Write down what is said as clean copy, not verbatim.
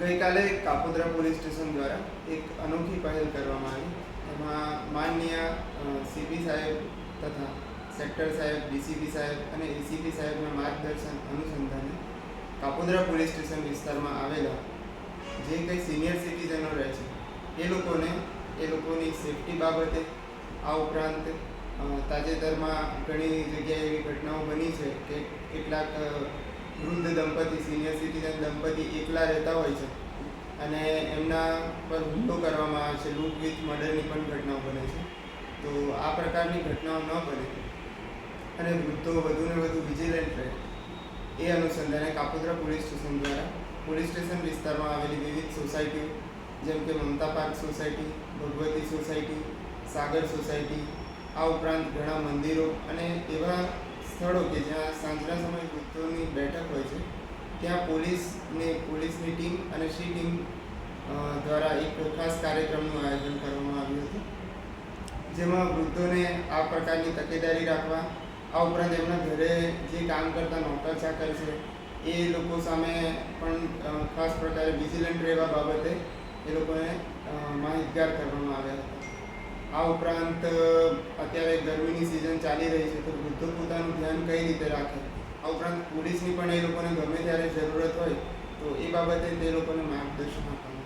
ગઈકાલે Kapodra police station દ્વારા એક અનોખી પહેલ કરવામાં આવી. એમાં માનનીય સીપી સાહેબ તથા સેક્ટર સાહેબ, ડીસીપી સાહેબ અને એસીપી સાહેબના માર્ગદર્શન અનુસંધાને કાપોદ્રા પોલીસ સ્ટેશન વિસ્તારમાં આવેલા જે કંઈ સિનિયર સિટીઝનો રહે છે એ લોકોની સેફટી બાબતે, આ ઉપરાંત તાજેતરમાં ઘણી જગ્યાએ એવી ઘટનાઓ બની છે કે કેટલાક વૃદ્ધ દંપતી, સિનિયર સિટીઝન દંપતી એકલા રહેતા હોય છે અને એમના પર હુમલો કરવામાં આવે છે, લૂંટ વિથ મર્ડરની પણ ઘટનાઓ બને છે. તો આ પ્રકારની ઘટનાઓ ન બને અને વૃદ્ધો વધુને વધુ વિજિલન્ટ રહે એ અનુસંધાને કાપોદ્રા પોલીસ સ્ટેશન દ્વારા પોલીસ સ્ટેશન વિસ્તારમાં આવેલી વિવિધ સોસાયટીઓ જેમ કે મમતા પાર્ક સોસાયટી, ભગવતી સોસાયટી, સાગર સોસાયટી, આ ઉપરાંત ઘણા મંદિરો અને એવા સ્થળો કે જ્યાં સાંજના સમયે વૃદ્ધોની બેઠક હોય છે ત્યાં પોલીસની ટીમ અને સી ટીમ દ્વારા એક ખાસ કાર્યક્રમનું આયોજન કરવામાં આવ્યું હતું, જેમાં વૃદ્ધોને આ પ્રકારની તકેદારી રાખવા, આ ઉપરાંત એમના ઘરે જે કામ કરતા નોકર ચાકર છે એ લોકો સામે પણ ખાસ પ્રકારે વિજિલન્ટ રહેવા બાબતે એ લોકોને માહિતગાર કરવામાં આવ્યા હતા. આ ઉપરાંત અત્યારે ગરમીની સિઝન ચાલી રહી છે તો વૃદ્ધો પોતાનું ધ્યાન કઈ રીતે રાખે, આ ઉપરાંત પોલીસની પણ એ લોકોને ગમે ત્યારે જરૂરત હોય તો એ બાબતે તે લોકોને માર્ગદર્શન આપવામાં